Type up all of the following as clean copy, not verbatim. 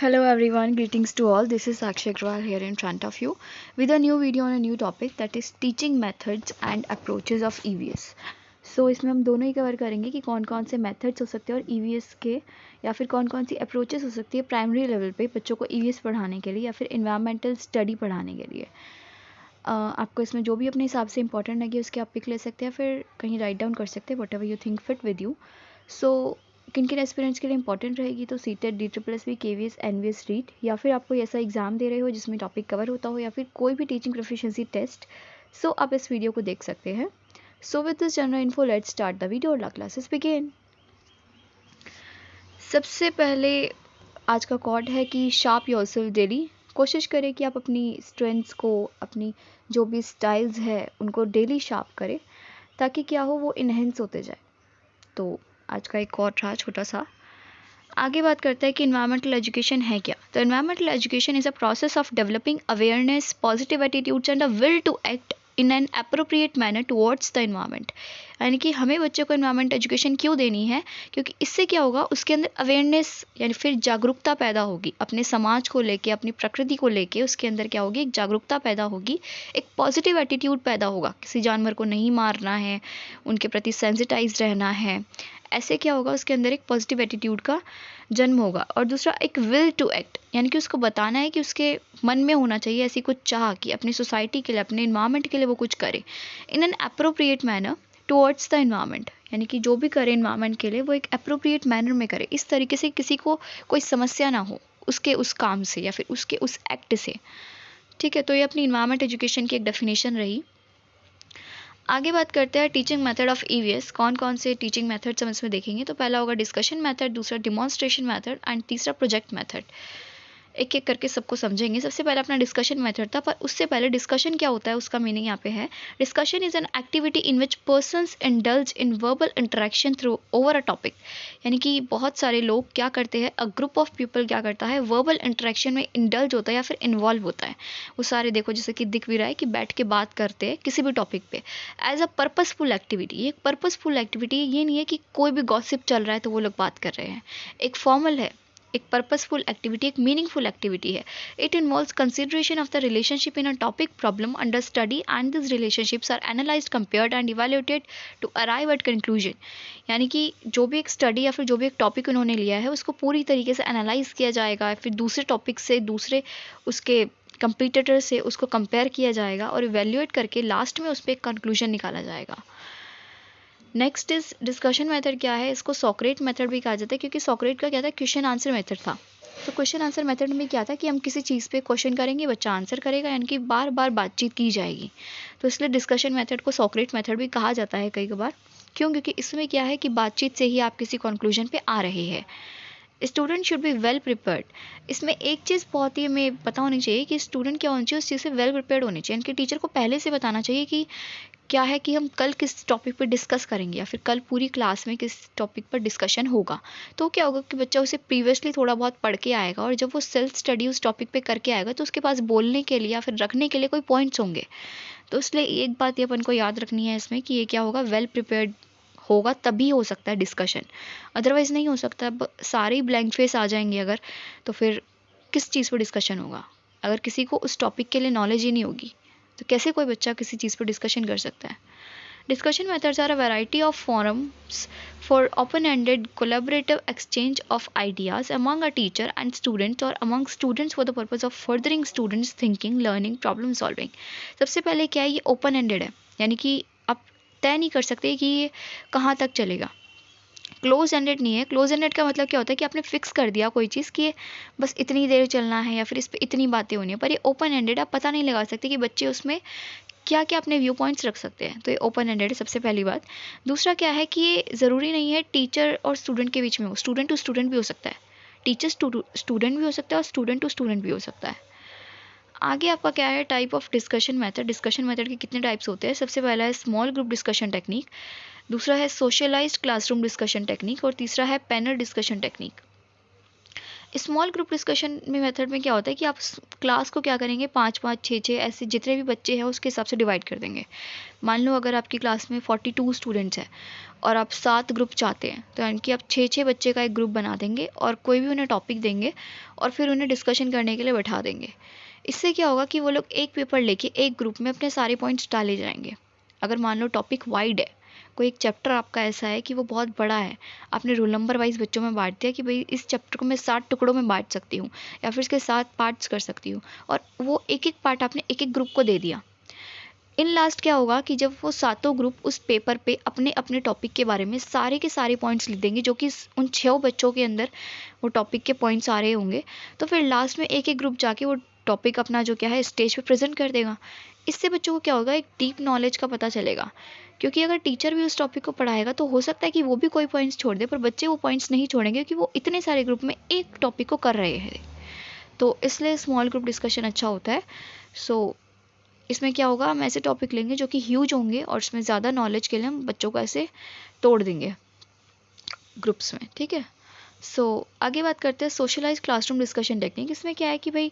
Hello everyone, greetings to all. This is Sakshi Agrawal here in front of you with a new video on a new topic, that is teaching methods and approaches of EVS. So इसमें हम दोनों ही cover करेंगे कि कौन कौन से methods हो सकते हैं और EVS के या फिर कौन कौन सी अप्रोचेस हो सकती है प्राइमरी लेवल पे बच्चों को EVS पढ़ाने के लिए या फिर इन्वायरमेंटल स्टडी पढ़ाने के लिए। आपको इसमें जो भी अपने हिसाब से इंपॉर्टेंट लगे उसके आप पिक ले सकते हैं, फिर कहीं राइट डाउन कर सकते हैं, whatever you think fit with you. So किन किन एस्पिरेंट्स के लिए इंपॉर्टेंट रहेगी, तो CTET, DSSB, KVS, NVS, REET, या फिर आप कोई ऐसा एग्ज़ाम दे रहे हो जिसमें टॉपिक कवर होता हो, या फिर कोई भी टीचिंग प्रोफिशिएंसी टेस्ट। सो आप इस वीडियो को देख सकते हैं। So with this general info let's start the video और क्लासेस बिगिन। सबसे पहले आज का कॉर्ड है कि शार्प योरसेल्फ डेली। कोशिश करें कि आप अपनी स्ट्रेंथ्स को, अपनी जो भी स्टाइल्स है उनको डेली शार्प करें ताकि क्या हो, वो इन्हेंस होते जाए। तो आज का एक कॉर्ड रहा छोटा सा। आगे बात करते हैं कि इन्वायरमेंटल एजुकेशन है क्या। तो environmental education is a process of developing awareness, positive attitudes and a will to act in an appropriate manner towards the environment. यानी कि हमें बच्चे को इन्वायरमेंट एजुकेशन क्यों देनी है, क्योंकि इससे क्या होगा, उसके अंदर अवेयरनेस यानी फिर जागरूकता पैदा होगी अपने समाज को लेके, अपनी प्रकृति को लेके। उसके अंदर क्या होगी, एक जागरूकता पैदा होगी, एक पॉजिटिव एटीट्यूड पैदा होगा। किसी जानवर को नहीं मारना है, उनके प्रति सेंसिटाइज रहना है। ऐसे क्या होगा, उसके अंदर एक पॉजिटिव एटीट्यूड का जन्म होगा। और दूसरा एक विल टू एक्ट, यानी कि उसको बताना है कि उसके मन में होना चाहिए ऐसी कुछ चाह कि अपनी सोसाइटी के लिए, अपने इन्वायरमेंट के लिए वो कुछ करे इन an appropriate manner towards the environment. यानी कि जो भी करे इन्वायरमेंट के लिए वो एक अप्रोप्रिएट मैनर में करे, इस तरीके से किसी को कोई समस्या ना हो उसके उस काम से या फिर उसके उस एक्ट से। ठीक है, तो ये अपनी इन्वायरमेंट एजुकेशन की एक डेफिनेशन रही। आगे बात करते हैं टीचिंग मेथड ऑफ EVS। कौन कौन से टीचिंग मेथड्स हम इसमें देखेंगे। तो पहला होगा डिस्कशन मेथड, दूसरा डिमॉन्स्ट्रेशन मेथड एंड तीसरा प्रोजेक्ट मेथड। एक एक करके सबको समझेंगे। सबसे पहले अपना डिस्कशन मेथड था, पर उससे पहले डिस्कशन क्या होता है उसका मीनिंग यहाँ पे है। Discussion is an activity in which persons indulge in verbal interaction through over a topic. यानी कि बहुत सारे लोग क्या करते हैं, अ ग्रुप ऑफ पीपल क्या करता है, वर्बल इंटरेक्शन में इंडल्ज होता है या फिर इन्वॉल्व होता है। वो सारे देखो जैसे कि दिख भी रहा है कि बैठ के बात करते हैं किसी भी टॉपिक पे एज अ पर्पसफुल एक्टिविटी। ये एक पर्पसफुल एक्टिविटी, ये नहीं है कि कोई भी गॉसिप चल रहा है तो वो लोग बात कर रहे हैं। एक फॉर्मल है, एक पर्पसफुल एक्टिविटी, एक मीनिंगफुल एक्टिविटी है। It involves consideration of the relationship in a topic problem under study and this relationships are analysed, compared and evaluated to arrive at conclusion. यानी कि जो भी एक स्टडी या फिर जो भी एक टॉपिक उन्होंने लिया है उसको पूरी तरीके से एनालाइज किया जाएगा, फिर दूसरे टॉपिक से, दूसरे उसके कंपीटिटर से उसको कंपेयर किया जाएगा और इवैल्यूएट करके लास्ट में उस पर एक कंक्लूजन निकाला जाएगा। Next is discussion method. क्या है, इसको सॉक्रेट मेथड भी कहा जाता है, क्योंकि सॉक्रेट का क्या था, क्वेश्चन आंसर मेथड था। तो क्वेश्चन आंसर मेथड में क्या था कि हम किसी चीज़ पे क्वेश्चन करेंगे, बच्चा आंसर करेगा, यानी कि बार बार बातचीत की जाएगी। तो इसलिए डिस्कशन मेथड को सॉक्रेट मेथड भी कहा जाता है कई बार। क्यों, क्योंकि इसमें क्या है कि बातचीत से ही आप किसी कंक्लूजन पे आ रहे हैं। Student should be well prepared. इसमें एक चीज़ बहुत ही हमें पता होनी चाहिए कि स्टूडेंट क्या होना चाहिए, उस चीज़ से वेल प्रिपेयर्ड होनी चाहिए। इनके टीचर को पहले से बताना चाहिए कि क्या है कि हम कल किस टॉपिक पर डिस्कस करेंगे या फिर कल पूरी क्लास में किस टॉपिक पर डिस्कशन होगा। तो क्या होगा कि बच्चा उसे प्रीवियसली थोड़ा बहुत पढ़ के आएगा और जब वो सेल्फ स्टडी उस टॉपिक पे करके आएगा तो उसके पास बोलने के लिए या फिर रखने के लिए कोई पॉइंट्स होंगे। तो इसलिए एक बात ये अपन को याद रखनी है इसमें कि ये क्या होगा, वेल प्रिपेयर्ड होगा तभी हो सकता है डिस्कशन, अदरवाइज़ नहीं हो सकता। अब सारे ही ब्लैंक फेस आ जाएंगे अगर, तो फिर किस चीज़ पर डिस्कशन होगा। अगर किसी को उस टॉपिक के लिए नॉलेज ही नहीं होगी तो कैसे कोई बच्चा किसी चीज़ पर डिस्कशन कर सकता है। Discussion methods are a variety of forums for open-ended collaborative exchange of ideas among a teacher and students or among students for the purpose of furthering students' thinking, learning, problem solving. सबसे पहले क्या है, ये open ended है, यानी कि आप तय नहीं कर सकते कि ये कहाँ तक चलेगा। क्लोज एंडेड नहीं है। क्लोज एंडेड का मतलब क्या होता है कि आपने फिक्स कर दिया कोई चीज़ कि बस इतनी देर चलना है या फिर इस पर इतनी बातें होनी है, पर ये ओपन एंडेड, आप पता नहीं लगा सकते कि बच्चे उसमें क्या क्या अपने व्यू पॉइंट्स रख सकते हैं। तो ये ओपन एंडेड है, सबसे पहली बात। दूसरा क्या है कि ये ज़रूरी नहीं है टीचर और स्टूडेंट के बीच में हो, स्टूडेंट टू स्टूडेंट भी हो सकता है, टीचर स्टूडेंट भी हो सकता है और स्टूडेंट टू स्टूडेंट भी हो सकता है। आगे आपका क्या है, type of discussion method. Discussion method के कितने टाइप्स होते हैं। सबसे पहला है स्मॉल ग्रुप डिस्कशन टेक्निक, दूसरा है सोशलाइज्ड क्लासरूम डिस्कशन टेक्निक और तीसरा है panel discussion technique. Small group discussion में मेथड में क्या होता है कि आप क्लास को क्या करेंगे, 5-5, 6-6 ऐसे जितने भी बच्चे हैं उसके हिसाब से डिवाइड कर देंगे। मान लो अगर आपकी क्लास में 42 स्टूडेंट्स हैं और आप 7 ग्रुप चाहते हैं, तो यानी कि आप 6-6 बच्चे का एक ग्रुप बना देंगे और कोई भी उन्हें टॉपिक देंगे और फिर उन्हें डिस्कशन करने के लिए बैठा देंगे। इससे क्या होगा कि वो लोग एक पेपर लेके एक ग्रुप में अपने सारे पॉइंट्स डाले जाएंगे। अगर मान लो टॉपिक वाइड है, कोई एक चैप्टर आपका ऐसा है कि वो बहुत बड़ा है, आपने रोल नंबर वाइज बच्चों में बांट दिया कि भाई इस चैप्टर को मैं 7 टुकड़ों में बांट सकती हूँ या फिर इसके 7 पार्ट्स कर सकती हूँ, और वो एक एक पार्ट आपने एक एक ग्रुप को दे दिया। इन लास्ट क्या होगा कि जब वो सातों ग्रुप उस पेपर पे अपने अपने टॉपिक के बारे में सारे के सारे पॉइंट्स लिख देंगे, जो कि उन 6 बच्चों के अंदर वो टॉपिक के पॉइंट्स आ रहे होंगे, तो फिर लास्ट में एक एक ग्रुप जाके वो टॉपिक अपना जो क्या है स्टेज पे प्रेजेंट कर देगा। इससे बच्चों को क्या होगा, एक डीप नॉलेज का पता चलेगा, क्योंकि अगर टीचर भी उस टॉपिक को पढ़ाएगा तो हो सकता है कि वो भी कोई पॉइंट्स छोड़ दे, पर बच्चे वो पॉइंट्स नहीं छोड़ेंगे क्योंकि वो इतने सारे ग्रुप में एक टॉपिक को कर रहे हैं। तो इसलिए स्मॉल ग्रुप डिस्कशन अच्छा होता है। सो इसमें क्या होगा, हम ऐसे टॉपिक लेंगे जो कि ह्यूज होंगे और इसमें ज़्यादा नॉलेज के लिए हम बच्चों को ऐसे तोड़ देंगे ग्रुप्स में, ठीक है। सो आगे बात करते हैं सोशलाइज क्लासरूम डिस्कशन टेक्निक। इसमें क्या है कि भाई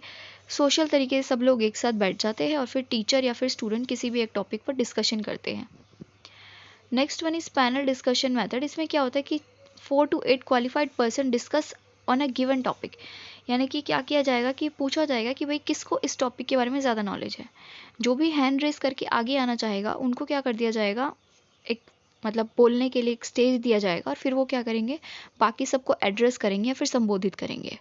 सोशल तरीके से सब लोग एक साथ बैठ जाते हैं और फिर टीचर या फिर स्टूडेंट किसी भी एक टॉपिक पर डिस्कशन करते हैं। Next one is panel discussion method. इसमें क्या होता है कि 4 to 8 qualified person discuss on a given topic. यानी कि क्या किया जाएगा कि पूछा जाएगा कि भाई किसको इस टॉपिक के बारे में ज़्यादा नॉलेज है। जो भी हैंड रेस करके आगे आना चाहेगा उनको क्या कर दिया जाएगा, एक मतलब बोलने के लिए एक स्टेज दिया जाएगा और फिर वो क्या करेंगे, बाकी सबको एड्रेस करेंगे या फिर संबोधित करेंगे।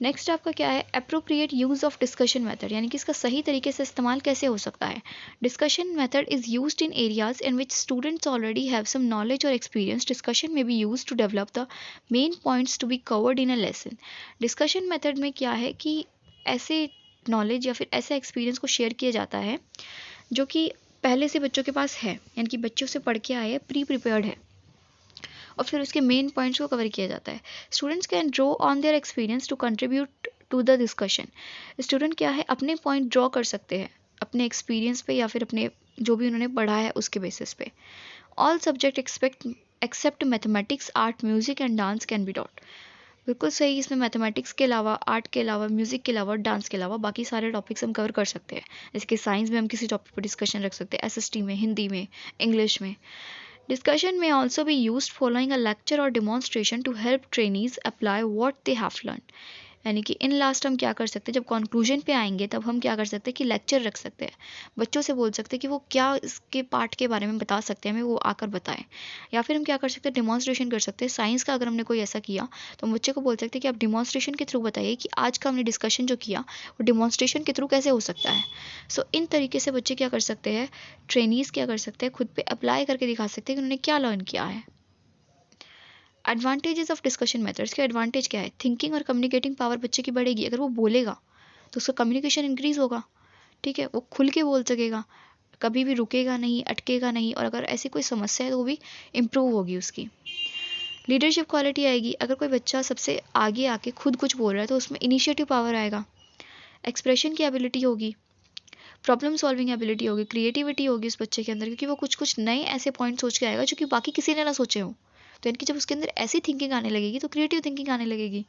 नेक्स्ट आपका क्या है, appropriate use of discussion method, यानी कि इसका सही तरीके से इस्तेमाल कैसे हो सकता है। Discussion method is used in areas in which students already have some knowledge और एक्सपीरियंस। डिस्कशन में be use to develop the main points to be covered in a lesson. Discussion method में क्या है कि ऐसे नॉलेज या फिर ऐसा एक्सपीरियंस को शेयर किया जाता है जो कि पहले से बच्चों के पास है, यानी कि बच्चों से पढ़ के आए हैं, प्री प्रिपेयर्ड है, और फिर उसके मेन पॉइंट्स को कवर किया जाता है। Students can draw on their experience to contribute to the discussion. Student क्या है, अपने पॉइंट ड्रॉ कर सकते हैं अपने एक्सपीरियंस पे या फिर अपने जो भी उन्होंने पढ़ा है उसके बेसिस पे। All subject except mathematics, art, music and dance can be taught. बिल्कुल सही, इसमें मैथमेटिक्स के अलावा, आर्ट के अलावा, म्यूजिक के अलावा, डांस के अलावा बाकी सारे टॉपिक्स हम कवर कर सकते हैं। जैसे कि साइंस में हम किसी टॉपिक पर डिस्कशन रख सकते हैं, एसएसटी में, हिंदी में, इंग्लिश में। Discussion may also be used following a lecture or demonstration to help trainees apply what they have learned. यानी कि इन लास्ट हम क्या कर सकते हैं, जब कंक्लूजन पे आएंगे तब हम क्या कर सकते हैं कि लेक्चर रख सकते हैं, बच्चों से बोल सकते हैं कि वो क्या इसके पार्ट के बारे में बता सकते हैं, हमें वो आकर बताएं। या फिर हम क्या कर सकते हैं, डिमॉन्स्ट्रेशन कर सकते हैं। साइंस का अगर हमने कोई ऐसा किया तो हम बच्चे को बोल सकते हैं कि आप डिमॉन्स्ट्रेशन के थ्रू बताइए कि आज का हमने डिस्कशन जो किया वो डिमॉन्स्ट्रेशन के थ्रू कैसे हो सकता है। सो इन तरीके से बच्चे क्या कर सकते हैं, ट्रेनीज क्या कर सकते हैं, खुद पे अप्लाई करके दिखा सकते हैं कि उन्होंने क्या लर्न किया है। एडवांटेजेस ऑफ डिस्कशन मेथड्स के एडवांटेज क्या है, थिंकिंग और कम्युनिकेटिंग पावर बच्चे की बढ़ेगी। अगर वो बोलेगा तो उसका कम्युनिकेशन इंक्रीज होगा, ठीक है, वो खुल के बोल सकेगा, कभी भी रुकेगा नहीं, अटकेगा नहीं, और अगर ऐसी कोई समस्या है तो वो भी इम्प्रूव होगी उसकी। लीडरशिप क्वालिटी आएगी, अगर कोई बच्चा सबसे आगे आके खुद कुछ बोल रहा है तो उसमें इनिशिएटिव पावर आएगा। एक्सप्रेशन की एबिलिटी होगी, प्रॉब्लम सॉल्विंग एबिलिटी होगी, क्रिएटिविटी होगी उस बच्चे के अंदर, क्योंकि वो कुछ कुछ नए ऐसे पॉइंट सोच के आएगा जो कि बाकी किसी ने ना सोचे हो। तो यानी कि जब उसके अंदर ऐसी थिंकिंग आने लगेगी तो क्रिएटिव थिंकिंग आने लगेगी।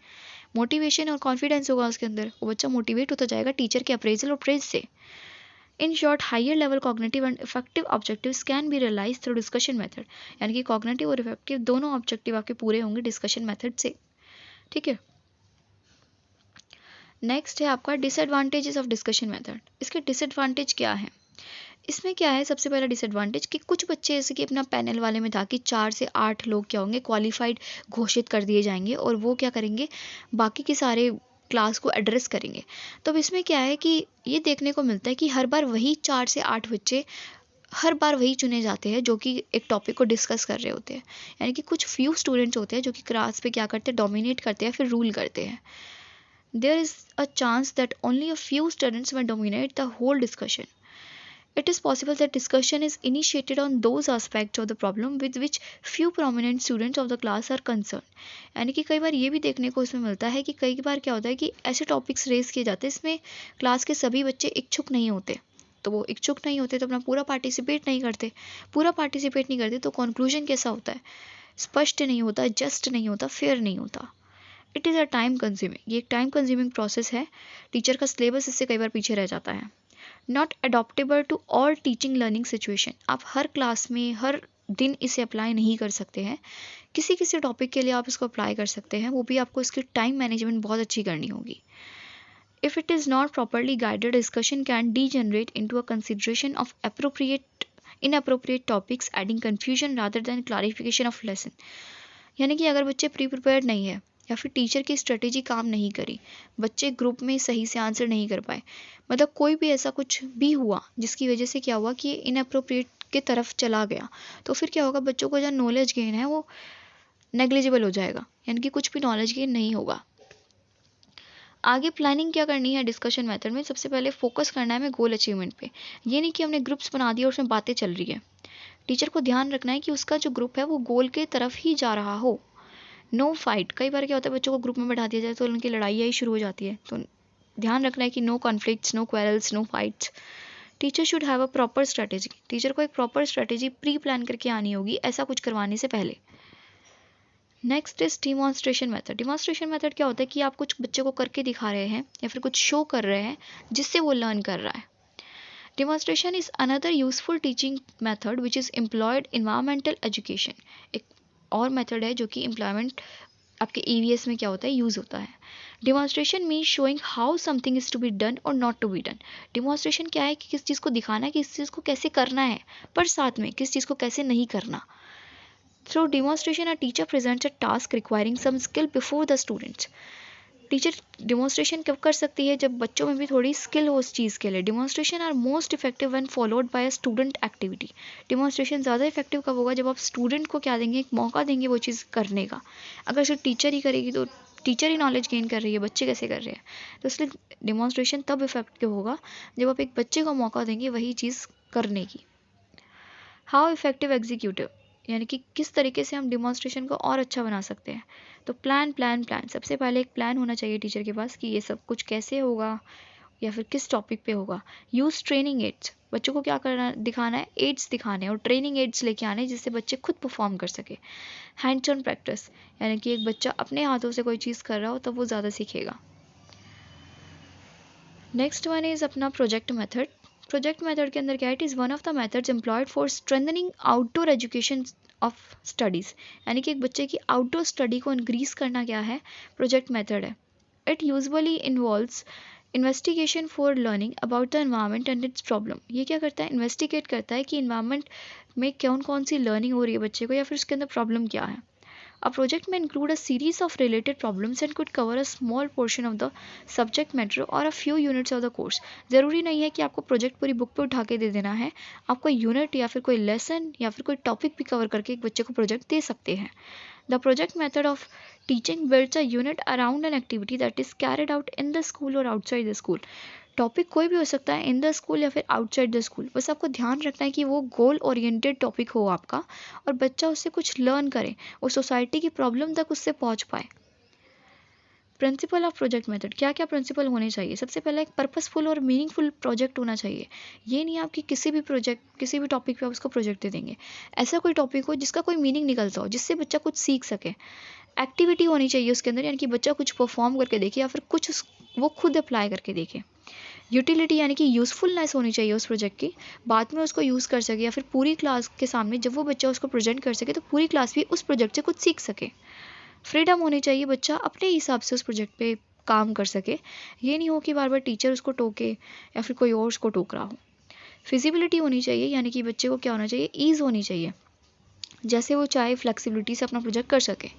मोटिवेशन और कॉन्फिडेंस होगा उसके अंदर, वो बच्चा मोटिवेट होता जाएगा टीचर के अप्रेजल और प्रेज से। In short, higher level cognitive and effective objectives can be realise through discussion method. यानी कि कॉग्निटिव और इफेक्टिव दोनों ऑब्जेक्टिव आपके पूरे होंगे डिस्कशन मेथड से, ठीक है। नेक्स्ट है आपका डिसएडवांटेजेस ऑफ डिस्कशन मेथड। इसके डिसएडवांटेज क्या है, इसमें क्या है, सबसे पहला डिसएडवांटेज कि कुछ बच्चे जैसे कि अपना पैनल वाले में था कि 4 से 8 लोग क्या होंगे, क्वालिफाइड घोषित कर दिए जाएंगे और वो क्या करेंगे, बाकी के सारे क्लास को एड्रेस करेंगे। तो अब इसमें क्या है कि ये देखने को मिलता है कि हर बार वही 4 से 8 बच्चे हर बार वही चुने जाते हैं जो कि एक टॉपिक को डिस्कस कर रहे होते हैं। यानी कि कुछ फ्यू स्टूडेंट्स होते हैं जो कि क्लास पे क्या करते हैं, डोमिनेट करते हैं, फिर रूल करते हैं। There is a chance that only a few students may dominate the whole discussion. It is possible that discussion is initiated on those aspects of the problem with which few prominent students of the class are concerned. यानी कि कई बार ये भी देखने को इसमें मिलता है कि कई बार क्या होता है कि ऐसे टॉपिक्स रेस किए जाते हैं इसमें क्लास के सभी बच्चे इच्छुक नहीं होते। तो वो इच्छुक नहीं होते तो अपना पूरा पार्टिसिपेट नहीं करते। पूरा पार्टिसिपेट नहीं करते तो कंक्लूजन कैसा होता है, स्पष्ट नहीं होता, जस्ट नहीं होता, फेयर नहीं होता। It it is a time consuming, ये एक टाइम कंज्यूमिंग प्रोसेस है, टीचर का सिलेबस इससे कई बार पीछे रह जाता है। Not adaptable to all teaching learning situation, आप हर क्लास में हर दिन इसे अप्लाई नहीं कर सकते हैं, किसी किसी टॉपिक के लिए आप इसको अप्लाई कर सकते हैं, वो भी आपको इसकी टाइम मैनेजमेंट बहुत अच्छी करनी होगी। If it is not properly guided, discussion can degenerate into a consideration of inappropriate topics, adding confusion rather than clarification of lesson. यानी कि अगर बच्चे प्री प्रिपेयर्ड नहीं है या फिर टीचर की स्ट्रेटेजी काम नहीं करी, बच्चे ग्रुप में सही से आंसर नहीं कर पाए, मतलब कोई भी ऐसा कुछ भी हुआ जिसकी वजह से क्या हुआ कि इनअप्रोप्रिएट के तरफ चला गया, तो फिर क्या होगा, बच्चों को जो नॉलेज गेन है वो नेग्लिजिबल हो जाएगा, यानी कि कुछ भी नॉलेज गेन नहीं होगा। आगे प्लानिंग क्या करनी है डिस्कशन मेथड में, सबसे पहले फोकस करना है हमें गोल अचीवमेंट पे। ये नहीं कि हमने ग्रुप्स बना दिया और उसमें बातें चल रही है, टीचर को ध्यान रखना है कि उसका जो ग्रुप है वो गोल के तरफ ही जा रहा हो। नो फाइट, कई बार क्या होता है बच्चों को ग्रुप में बैठा दिया जाए तो उनकी लड़ाइयाँ ही शुरू हो जाती है, तो ध्यान रखना है कि no conflicts, no quarrels, no fights. Teacher should have a proper strategy, teacher को एक प्रॉपर स्ट्रेटेजी प्री प्लान करके आनी होगी ऐसा कुछ करवाने से पहले। Next is demonstration method. Demonstration method क्या होता है कि आप कुछ बच्चे को करके दिखा रहे हैं या फिर कुछ शो कर रहे हैं जिससे वो लर्न कर रहा है। Demonstration is another useful teaching method which is employed environmental education. एक और मेथड है जो कि एम्प्लॉयमेंट आपके EVS में क्या होता है, यूज़ होता है। Demonstration mean showing how something is to be done और not to be done. Demonstration क्या है कि किस चीज़ को दिखाना है कि इस चीज़ को कैसे करना है, पर साथ में किस चीज़ को कैसे नहीं करना। Through demonstration, a teacher presents a task requiring some skill before the students. Teacher demonstration कब कर सकती है, जब बच्चों में भी थोड़ी स्किल हो उस चीज़ के लिए। Demonstration are most effective when followed by a student activity. Demonstration ज़्यादा इफेक्टिव कब होगा, जब आप स्टूडेंट को क्या देंगे, एक मौका देंगे वो चीज़ करने का। अगर सिर्फ टीचर ही करेगी तो टीचर ही नॉलेज गेन कर रही है, बच्चे कैसे कर रहे हैं, तो इसलिए डिमॉन्स्ट्रेशन तब इफेक्टिव होगा जब आप एक बच्चे को मौका देंगे वही चीज़ करने की। हाउ इफेक्टिव एग्जीक्यूटिव, यानी कि किस तरीके से हम डिमॉन्स्ट्रेशन को और अच्छा बना सकते हैं। तो प्लान, सबसे पहले एक प्लान होना चाहिए टीचर के पास कि ये सब कुछ कैसे होगा या फिर किस टॉपिक पे होगा। यूज़ ट्रेनिंग एड्स, बच्चों को क्या करना दिखाना है, एड्स दिखाने और ट्रेनिंग एड्स लेके आने जिससे बच्चे खुद परफॉर्म कर सके। हैंड्स ऑन प्रैक्टिस, यानी कि एक बच्चा अपने हाथों से कोई चीज़ कर रहा हो तब वो ज़्यादा सीखेगा। नेक्स्ट वन इज़ अपना प्रोजेक्ट मेथड। प्रोजेक्ट मेथड के अंदर क्या है, it is one of the methods employed for strengthening outdoor education of studies, यानी कि एक बच्चे की आउटडोर स्टडी को इंक्रीज करना क्या है, प्रोजेक्ट मेथड है। It usually involves investigation for learning about the environment and it's problem. ये क्या करता है, इन्वेस्टिगेट करता है कि इन्वायरमेंट में कौन कौन सी लर्निंग हो रही है बच्चे को या फिर उसके अंदर प्रॉब्लम क्या है। A project may include a series of related problems and could cover a small portion of the subject matter or a few units of the course. ज़रूरी नहीं है कि आपको प्रोजेक्ट पूरी बुक पे उठा के दे देना है, आप कोई यूनिट या फिर कोई लेसन या फिर कोई टॉपिक भी कवर करके एक बच्चे को प्रोजेक्ट दे सकते हैं। The project method of teaching builds a unit around an activity that is carried out in the school or outside the school. Topic कोई भी हो सकता है, इन द स्कूल या फिर आउटसाइड द स्कूल, बस आपको ध्यान रखना है कि वो गोल ओरिएंटेड टॉपिक हो आपका और बच्चा उससे कुछ लर्न करे और सोसाइटी की प्रॉब्लम तक उससे पहुंच पाए। प्रिंसिपल ऑफ प्रोजेक्ट मेथड, क्या क्या प्रिंसिपल होने चाहिए, सबसे पहले एक पर्पसफुल और मीनिंगफुल प्रोजेक्ट होना चाहिए। ये नहीं आपकी किसी भी टॉपिक पे आप उसको प्रोजेक्ट दे देंगे, ऐसा कोई टॉपिक हो जिसका कोई मीनिंग निकलता हो, जिससे बच्चा कुछ सीख सके। एक्टिविटी होनी चाहिए उसके अंदर, यानी कि बच्चा कुछ परफॉर्म करके देखे या फिर कुछ वो खुद अप्लाई करके देखे। यूटिलिटी, यानी कि यूज़फुलनेस होनी चाहिए उस प्रोजेक्ट की, बाद में उसको यूज़ कर सके या फिर पूरी क्लास के सामने जब वो बच्चा उसको प्रेजेंट कर सके तो पूरी क्लास भी उस प्रोजेक्ट से कुछ सीख सके। फ्रीडम होनी चाहिए, बच्चा अपने हिसाब से उस प्रोजेक्ट पे काम कर सके, ये नहीं हो कि बार बार टीचर उसको टोके या फिर कोई और उसको टोक रहा हो। फिजिबिलिटी होनी चाहिए, यानी कि बच्चे को क्या होना चाहिए, ईज़ होनी चाहिए, जैसे वो चाहे फ्लेक्सिबिलिटी से अपना प्रोजेक्ट कर सके।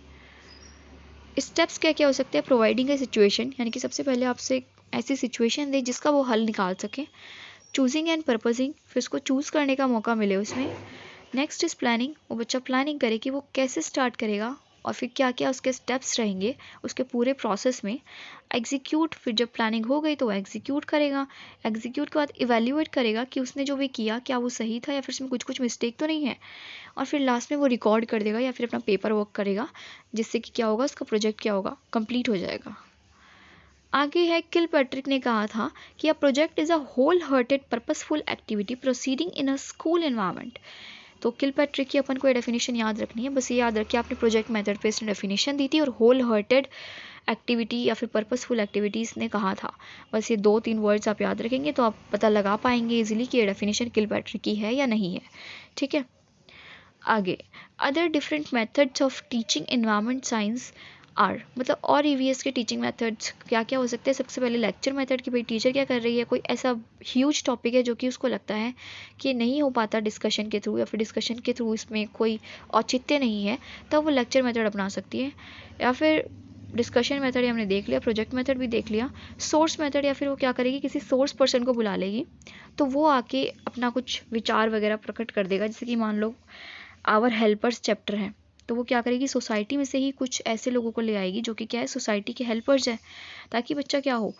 स्टेप्स क्या क्या हो सकते हैं, प्रोवाइडिंग ए सिचुएशन, यानी कि सबसे पहले आपसे ऐसी सिचुएशन दे जिसका वो हल निकाल सके। चूजिंग एंड पर्पजिंग, फिर उसको चूज़ करने का मौका मिले उसमें। नेक्स्ट इज़ प्लानिंग, वो बच्चा प्लानिंग करे कि वो कैसे स्टार्ट करेगा और फिर क्या क्या उसके स्टेप्स रहेंगे उसके पूरे प्रोसेस में। एग्जीक्यूट, फिर जब प्लानिंग हो गई तो वो एग्जीक्यूट करेगा। एग्जीक्यूट के बाद इवेल्यूएट करेगा कि उसने जो भी किया क्या वो सही था या फिर उसमें कुछ कुछ मिस्टेक तो नहीं है, और फिर लास्ट में वो रिकॉर्ड कर देगा या फिर अपना पेपर वर्क करेगा, जिससे कि क्या होगा, उसका प्रोजेक्ट क्या होगा, कंप्लीट हो जाएगा। आगे है, किलपैट्रिक ने कहा था कि a project is a whole hearted purposeful activity proceeding in a school environment. तो किलपैट्रिक की अपन को ये डेफिनेशन याद रखनी है। बस ये याद रखिए आपने प्रोजेक्ट मेथड पे इसने डेफिनेशन दी थी और होल हार्टेड एक्टिविटी या फिर पर्पसफुल एक्टिविटीज़ ने कहा था। बस ये 2-3 वर्ड्स आप याद रखेंगे तो आप पता लगा पाएंगे इजीली कि ये डेफिनेशन किलपैट्रिक की है या नहीं है। ठीक है, आगे other different methods of teaching environment science are, मतलब और ईवीएस के टीचिंग मेथड्स क्या क्या हो सकते हैं। सबसे पहले लेक्चर मेथड कि भाई टीचर क्या कर रही है, कोई ऐसा ह्यूज टॉपिक है जो कि उसको लगता है कि नहीं हो पाता डिस्कशन के थ्रू, या फिर डिस्कशन के थ्रू इसमें कोई औचित्य नहीं है, तब वो लेक्चर मेथड अपना सकती है। या फिर डिस्कशन मेथड हमने देख लिया, प्रोजेक्ट मेथड भी देख लिया। सोर्स मेथड, या फिर वो क्या करेगी, किसी सोर्स पर्सन को बुला लेगी तो वो आके अपना कुछ विचार वगैरह प्रकट कर देगा। जैसे कि मान लो आवर हेल्पर्स चैप्टर है, तो वो क्या करेगी, सोसाइटी में से ही कुछ ऐसे लोगों को ले आएगी जो कि क्या है, सोसाइटी के हेल्पर्स है, ताकि बच्चा क्या हो,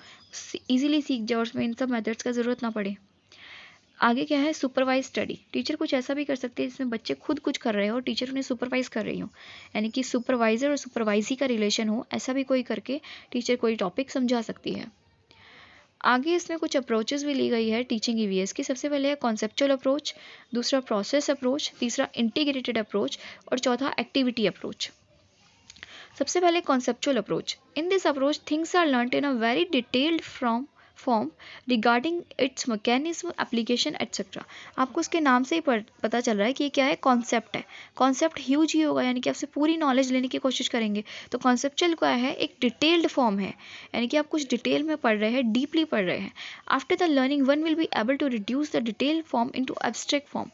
इजीली सीख जाए और उसमें इन सब मेथड्स का ज़रूरत ना पड़े। आगे क्या है, सुपरवाइज स्टडी। टीचर कुछ ऐसा भी कर सकते हैं जिसमें बच्चे खुद कुछ कर रहे हो और टीचर उन्हें सुपरवाइज कर रही हो, यानी कि सुपरवाइजर और सुपरवाइजी का रिलेशन हो, ऐसा भी कोई करके टीचर कोई टॉपिक समझा सकती है। आगे इसमें कुछ अप्रोचेस भी ली गई है टीचिंग ईवीएस की। सबसे पहले है कॉन्सेप्चुअल अप्रोच, दूसरा प्रोसेस अप्रोच, तीसरा इंटीग्रेटेड अप्रोच और चौथा एक्टिविटी अप्रोच। सबसे पहले conceptual approach. In this approach things are learned in a very detailed form regarding its mechanism, application etcetera. आपको उसके नाम से ही पता चल रहा है कि ये क्या है, कॉन्सेप्ट है। कॉन्सेप्ट ह्यूज ही होगा, यानी कि आपसे पूरी नॉलेज लेने की कोशिश करेंगे। तो कॉन्सेप्चुअल क्या है, एक डिटेल्ड फॉर्म है, यानी कि आप कुछ डिटेल में पढ़ रहे हैं, डीपली पढ़ रहे हैं। After the learning one will be able to reduce the detail form into abstract form.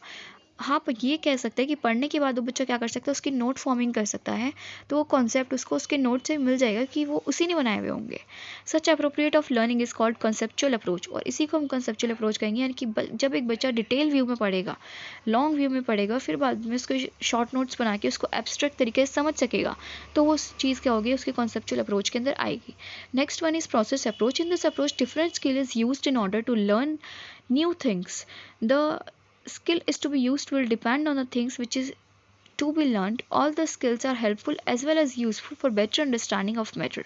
हाँ, ये कह सकते हैं कि पढ़ने के बाद वो बच्चा क्या कर सकता है, उसकी नोट फॉर्मिंग कर सकता है, तो वो कॉन्सेप्ट उसको उसके नोट से मिल जाएगा कि वो उसी ने बनाए हुए होंगे। Such appropriate of learning is called conceptual approach, और इसी को हम कंसेप्चुअल अप्रोच कहेंगे। यानी कि जब एक बच्चा डिटेल व्यू में पढ़ेगा, लॉन्ग व्यू में पढ़ेगा, फिर बाद में उसको शॉर्ट नोट्स बना के उसको एब्स्ट्रैक्ट तरीके से समझ सकेगा, तो वो चीज़ क्या होगी, उसके कंसेप्चुअल अप्रोच के अंदर आएगी। Next one is process approach. In this approach different skill is used in order to learn new things. The skill is to be used will depend on the things which is to be learned. All the skills are helpful as well as useful for better understanding of matter.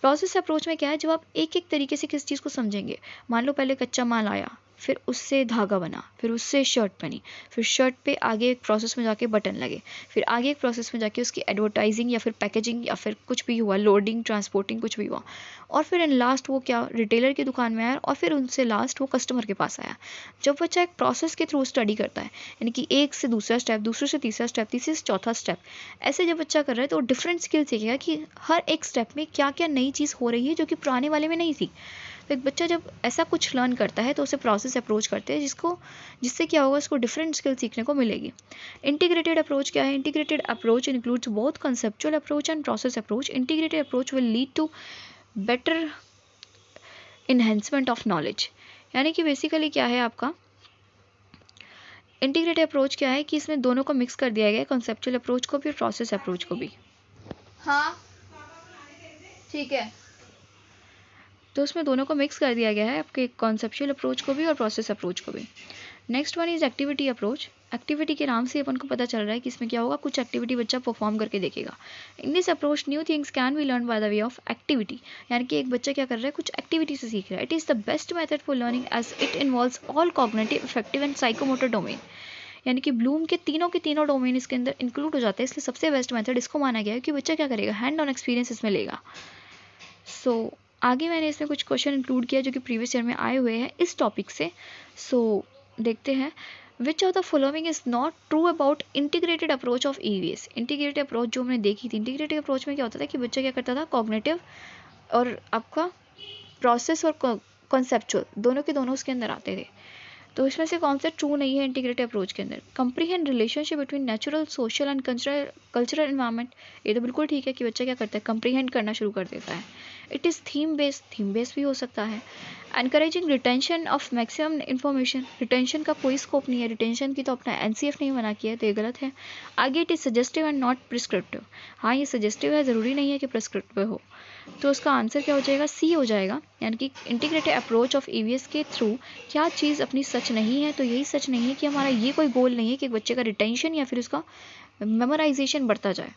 Process approach में क्या है, जब आप एक एक तरीके से किस चीज़ को समझेंगे। मान लो पहले कच्चा माल आया, फिर उससे धागा बना, फिर उससे शर्ट बनी, फिर शर्ट पे आगे एक प्रोसेस में जाके बटन लगे, फिर आगे एक प्रोसेस में जाके उसकी एडवर्टाइजिंग या फिर पैकेजिंग या फिर कुछ भी हुआ, लोडिंग, ट्रांसपोर्टिंग, कुछ भी हुआ, और फिर इन लास्ट वो क्या, रिटेलर की दुकान में आया, और फिर उनसे लास्ट वो कस्टमर के पास आया। जब बच्चा एक प्रोसेस के थ्रू स्टडी करता है, यानी कि एक से दूसरा स्टेप, दूसरे से तीसरा स्टेप, तीसरे से चौथा स्टेप, ऐसे जब बच्चा कर रहा है तो डिफरेंट स्किल सीखेगा कि हर एक स्टेप में क्या क्या नई चीज़ हो रही है जो कि पुराने वाले में नहीं थी। तो एक बच्चा जब ऐसा कुछ लर्न करता है तो उसे प्रोसेस अप्रोच करते हैं, जिससे क्या होगा, उसको डिफरेंट स्किल सीखने को मिलेगी। इंटीग्रेटेड अप्रोच क्या है, integrated approach includes both conceptual approach and process approach. Integrated approach will lead to better enhancement of knowledge. यानी कि बेसिकली क्या है आपका इंटीग्रेटेड अप्रोच क्या है कि इसमें दोनों को मिक्स कर दिया गया है, कंसेप्चुअल अप्रोच को भी और प्रोसेस अप्रोच को भी। हाँ ठीक है, तो उसमें दोनों को मिक्स कर दिया गया है, आपके कॉन्सेप्चुअल अप्रोच को भी और प्रोसेस अप्रोच को भी। Next one is activity approach. Activity के नाम से अपन को पता चल रहा है कि इसमें क्या होगा, कुछ एक्टिविटी बच्चा परफॉर्म करके देखेगा। इन this approach new things can be learn by the way of activity, यानी कि एक बच्चा क्या कर रहा है, कुछ एक्टिविटी से सीख रहा है। It is the best method for learning as it involves all cognitive, effective and psychomotor domain. यानी कि ब्लूम के तीनों डोमेन इसके अंदर इंक्लूड हो जाते हैं, इसलिए सबसे बेस्ट मेथड इसको माना गया है कि बच्चा क्या करेगा, हैंड ऑन एक्सपीरियंस इसमें लेगा। सो आगे मैंने इसमें कुछ क्वेश्चन इंक्लूड किया जो कि प्रीवियस ईयर में आए हुए हैं इस टॉपिक से। सो देखते हैं, which of the following is not true about integrated approach of EVS. Integrated approach जो हमने देखी थी, इंटीग्रेटेड अप्रोच में क्या होता था कि बच्चा क्या करता था, कॉग्निटिव और आपका प्रोसेस और कॉन्सेप्चुअल दोनों के दोनों उसके अंदर आते थे। तो इसमें से कौन सा ट्रू नहीं है इंटीग्रेटेड अप्रोच के अंदर। Comprehend relationship between natural, social and cultural environment, ये तो बिल्कुल ठीक है कि बच्चा क्या करता है, कंप्रीहेंड करना शुरू कर देता है। इट इज़ थीम बेस्ड भी हो सकता है। Encouraging retention of maximum information, retention का कोई स्कोप नहीं है, रिटेंशन की तो अपना एनसीएफ नहीं बना किया है, तो ये गलत है। आगे it is suggestive and not prescriptive. हाँ, ये सजेस्टिव है, ज़रूरी नहीं है कि प्रिस्क्रिप्टिव हो, तो उसका आंसर क्या हो जाएगा, सी हो जाएगा। यानी कि इंटीग्रेटेड अप्रोच ऑफ ईवीएस के थ्रू क्या चीज़ अपनी सच नहीं है, तो यही सच नहीं है कि हमारा ये कोई गोल नहीं है कि बच्चे का रिटेंशन या फिर उसका मेमोराइजेशन बढ़ता जाए।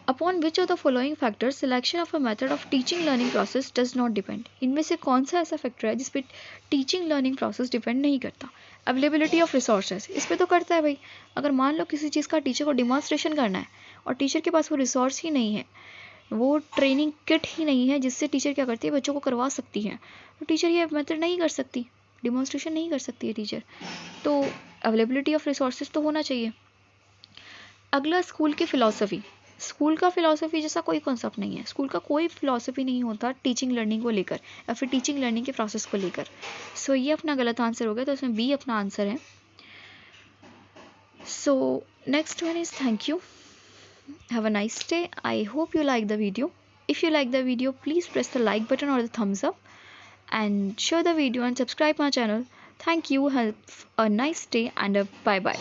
Upon which of the following factors selection of a method of teaching learning process does not depend. इनमें से कौन सा ऐसा फैक्टर है जिस पर टीचिंग लर्निंग प्रोसेस डिपेंड नहीं करता। अवेलेबिलिटी ऑफ रिसोर्सेज, इस पे तो करता है भाई। अगर मान लो किसी चीज़ का टीचर को डिमॉन्स्ट्रेशन करना है और टीचर के पास वो रिसोर्स ही नहीं है, वो ट्रेनिंग किट ही नहीं है जिससे टीचर क्या करती है, बच्चों को करवा सकती है, तो टीचर ये मेथड नहीं कर सकती, डिमॉन्स्ट्रेशन नहीं कर सकती है टीचर। तो अवेलेबिलिटी ऑफ रिसोर्सेज तो होना चाहिए। अगला, स्कूल की फ़िलॉसफ़ी। स्कूल का फ़िलॉसफ़ी जैसा कोई कॉन्सेप्ट नहीं है, स्कूल का कोई फ़िलॉसफ़ी नहीं होता टीचिंग लर्निंग को लेकर या फिर टीचिंग लर्निंग के प्रोसेस को लेकर। सो ये अपना गलत आंसर हो गया, तो इसमें बी अपना आंसर है। So next one is thank you, have a nice day, I hope you like the video. If you like the video, please press the like button or the thumbs up and share the video and subscribe my channel. Thank you, have a nice day and a bye bye.